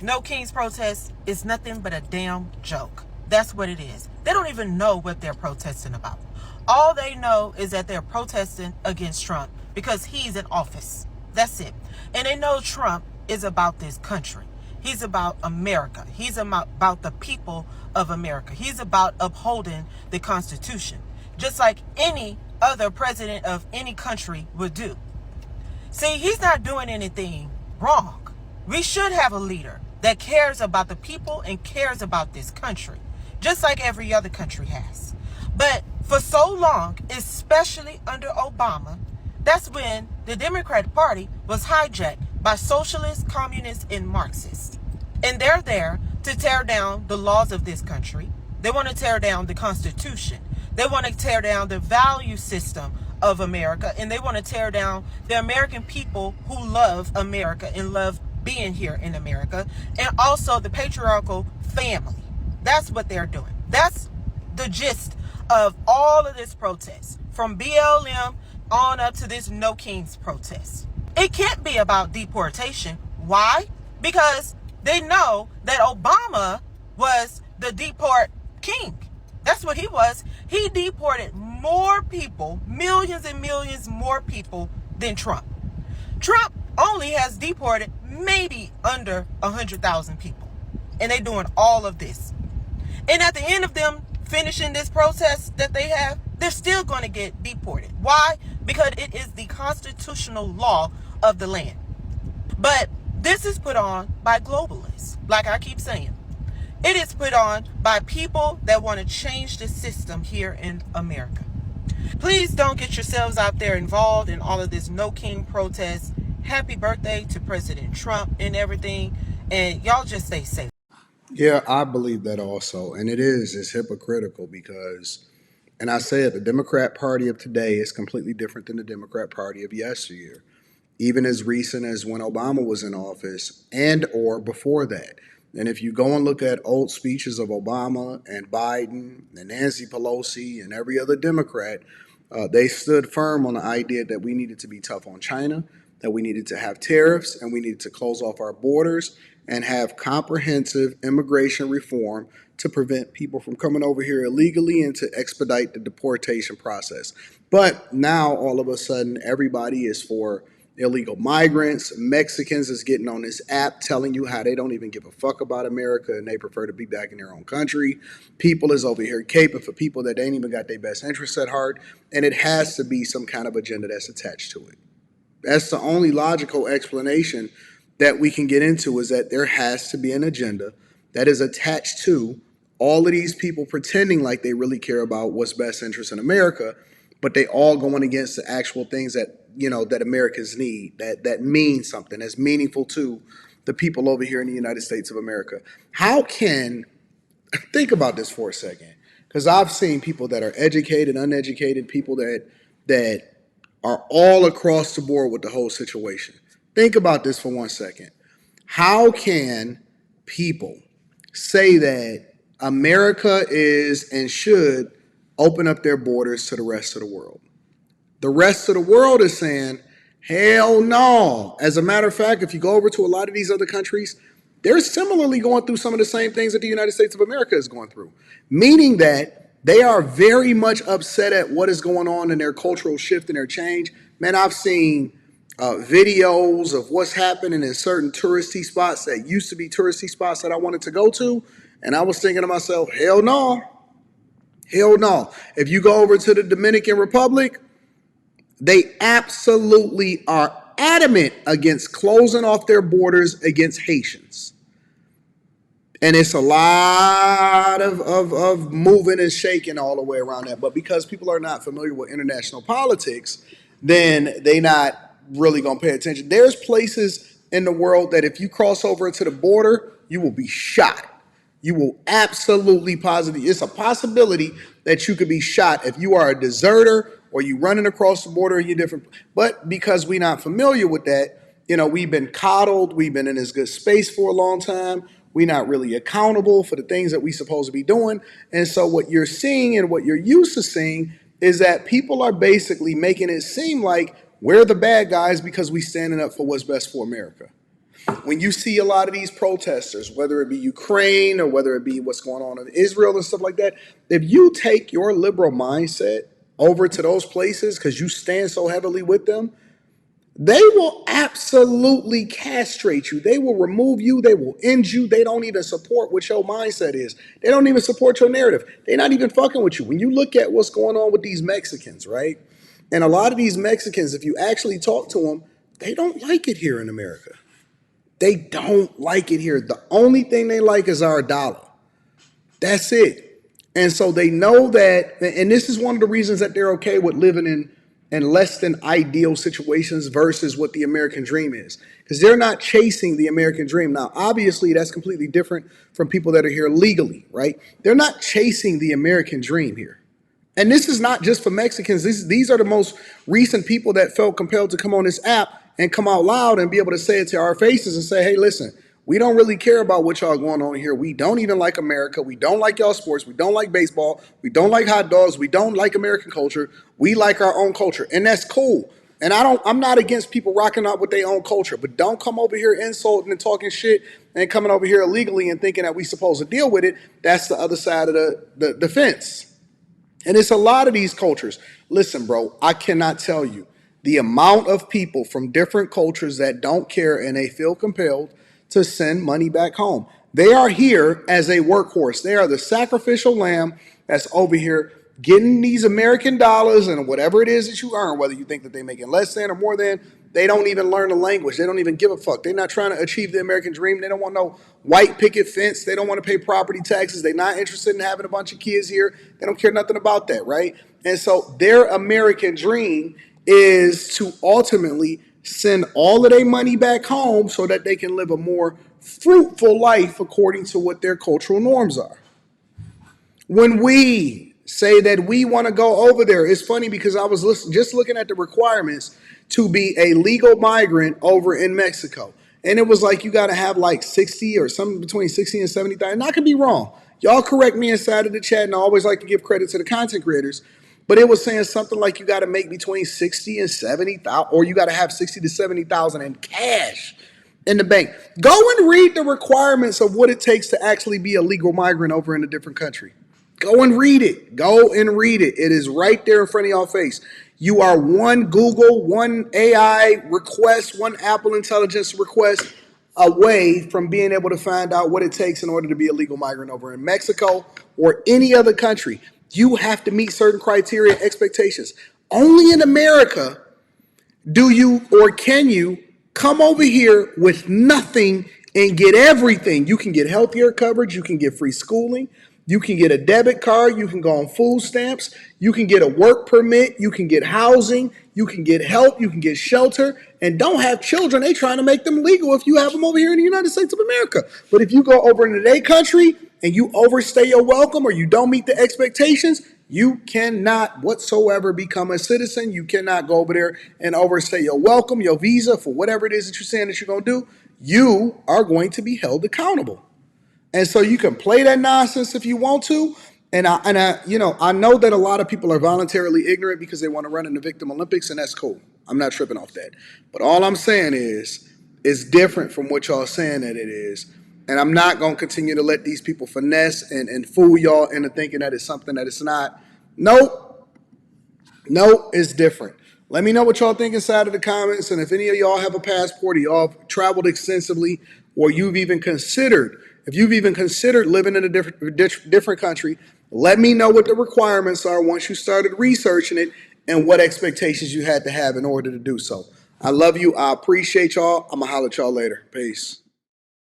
No Kings protest is nothing but a damn joke. That's what it is. They don't even know what they're protesting about. All they know is that they're protesting against Trump because he's in office. That's it. And they know Trump is about this country. He's about America. He's about the people of America. He's about upholding the Constitution, just like any other president of any country would do. See, he's not doing anything wrong. We should have a leader that cares about the people and cares about this country, just like every other country has. But for so long, especially under Obama, that's when the Democratic Party was hijacked by socialists, communists, and Marxists. And they're there to tear down the laws of this country. They want to tear down the Constitution. They want to tear down the value system of America. And they want to tear down the American people who love America and love being here in America. And also the patriarchal family. That's what they're doing. That's the gist of all of this protest, from BLM on up to this No Kings protest. It can't be about deportation. Why? Because they know that Obama was the deport king. That's what he was. He deported more people, millions and millions more people than Trump. Trump only has deported maybe under 100,000 people. And they're doing all of this. And at the end of them finishing this protest that they have, they're still going to get deported. Why? Because it is the constitutional law of the land. But this is put on by globalists, like I keep saying. It is put on by people that want to change the system here in America. Please don't get yourselves out there involved in all of this No King protest. Happy birthday to President Trump and everything. And y'all just stay safe. Yeah, I believe that also. And it's hypocritical because, and I say it, the Democrat Party of today is completely different than the Democrat Party of yesteryear, even as recent as when Obama was in office and or before that. And if you go and look at old speeches of Obama and Biden and Nancy Pelosi and every other Democrat, they stood firm on the idea that we needed to be tough on China, that we needed to have tariffs, and we needed to close off our borders and have comprehensive immigration reform to prevent people from coming over here illegally and to expedite the deportation process. But now all of a sudden, everybody is for illegal migrants. Mexicans is getting on this app telling you how they don't even give a fuck about America and they prefer to be back in their own country. People is over here caping for people that ain't even got their best interests at heart. And it has to be some kind of agenda that's attached to it. That's the only logical explanation that we can get into, is that there has to be an agenda that is attached to all of these people pretending like they really care about what's best interest in America, but they all going against the actual things that, that Americans need, that mean something, that's meaningful to the people over here in the United States of America. How can, think about this for a second, because I've seen people that are educated, uneducated, people that are all across the board with the whole situation. Think about this for 1 second. How can people say that America is and should open up their borders to the rest of the world? The rest of the world is saying, hell no. As a matter of fact, if you go over to a lot of these other countries, they're similarly going through some of the same things that the United States of America is going through, meaning that they are very much upset at what is going on in their cultural shift and their change. Man, I've seen videos of what's happening in certain touristy spots that used to be touristy spots that I wanted to go to. And I was thinking to myself, hell no, hell no. If you go over to the Dominican Republic, they absolutely are adamant against closing off their borders against Haitians. And it's a lot of moving and shaking all the way around that. But because people are not familiar with international politics, then they not really going to pay attention. There's places in the world that if you cross over into the border, you will be shot. You will absolutely positively, it's a possibility that you could be shot if you are a deserter or you running across the border and you're different. But because we're not familiar with that, we've been coddled. We've been in this good space for a long time. We're not really accountable for the things that we're supposed to be doing. And so what you're seeing and what you're used to seeing is that people are basically making it seem like we're the bad guys because we're standing up for what's best for America. when you see a lot of these protesters, whether it be Ukraine or whether it be what's going on in Israel and stuff like that, if you take your liberal mindset over to those places because you stand so heavily with them, they will absolutely castrate you. They will remove you. They will end you. They don't even support what your mindset is. They don't even support your narrative. They're not even fucking with you. When you look at what's going on with these Mexicans, right? And a lot of these Mexicans, if you actually talk to them, they don't like it here in America. They don't like it here. The only thing they like is our dollar. That's it. And so they know that, and this is one of the reasons that they're okay with living in less than ideal situations versus what the American dream is. Because they're not chasing the American dream. Now, obviously, that's completely different from people that are here legally, right? They're not chasing the American dream here. And this is not just for Mexicans. These are the most recent people that felt compelled to come on this app and come out loud and be able to say it to our faces and say, hey, listen, we don't really care about what y'all going on here. We don't even like America. We don't like y'all sports. We don't like baseball. We don't like hot dogs. We don't like American culture. We like our own culture. And that's cool. And I'm not against people rocking out with their own culture, but don't come over here insulting and talking shit and coming over here illegally and thinking that we supposed to deal with it. That's the other side of the fence. And it's a lot of these cultures. Listen, bro, I cannot tell you the amount of people from different cultures that don't care and they feel compelled to send money back home. They are here as a workhorse. They are the sacrificial lamb that's over here getting these American dollars and whatever it is that you earn, whether you think that they're making less than or more than. They don't even learn the language. They don't even give a fuck. They're not trying to achieve the American dream. They don't want no white picket fence. They don't want to pay property taxes. They're not interested in having a bunch of kids here. They don't care nothing about that, right? And so their American dream is to ultimately send all of their money back home so that they can live a more fruitful life according to what their cultural norms are. When we say that we want to go over there, it's funny because I was just looking at the requirements to be a legal migrant over in Mexico. And it was like you got to have like 60 or something between 60 and 70,000. And I could be wrong. Y'all correct me inside of the chat, and I always like to give credit to the content creators. But it was saying something like you got to make between 60 and 70,000, or you got to have 60 to 70,000 in cash in the bank. Go and read the requirements of what it takes to actually be a legal migrant over in a different country. Go and read it. Go and read it. It is right there in front of y'all face. You are one Google, one AI request, one Apple Intelligence request away from being able to find out what it takes in order to be a legal migrant over in Mexico or any other country. You have to meet certain criteria and expectations. Only in America do you or can you come over here with nothing and get everything. You can get healthcare coverage. You can get free schooling. You can get a debit card. You can go on food stamps. You can get a work permit. You can get housing. You can get help. You can get shelter. And don't have children. They trying to make them legal if you have them over here in the United States of America. But if you go over into their country and you overstay your welcome or you don't meet the expectations, you cannot whatsoever become a citizen. You cannot go over there and overstay your welcome, your visa for whatever it is that you're saying that you're going to do. You are going to be held accountable. And so you can play that nonsense if you want to. And I know that a lot of people are voluntarily ignorant because they want to run in the Victim Olympics, and that's cool. I'm not tripping off that. But all I'm saying is, it's different from what y'all saying that it is. And I'm not going to continue to let these people finesse and fool y'all into thinking that it's something that it's not. Nope. Nope, it's different. Let me know what y'all think inside of the comments. And if any of y'all have a passport or y'all have traveled extensively, or if you've even considered living in a different country, let me know what the requirements are once you started researching it and what expectations you had to have in order to do so. I love you. I appreciate y'all. I'm going to holler at y'all later. Peace.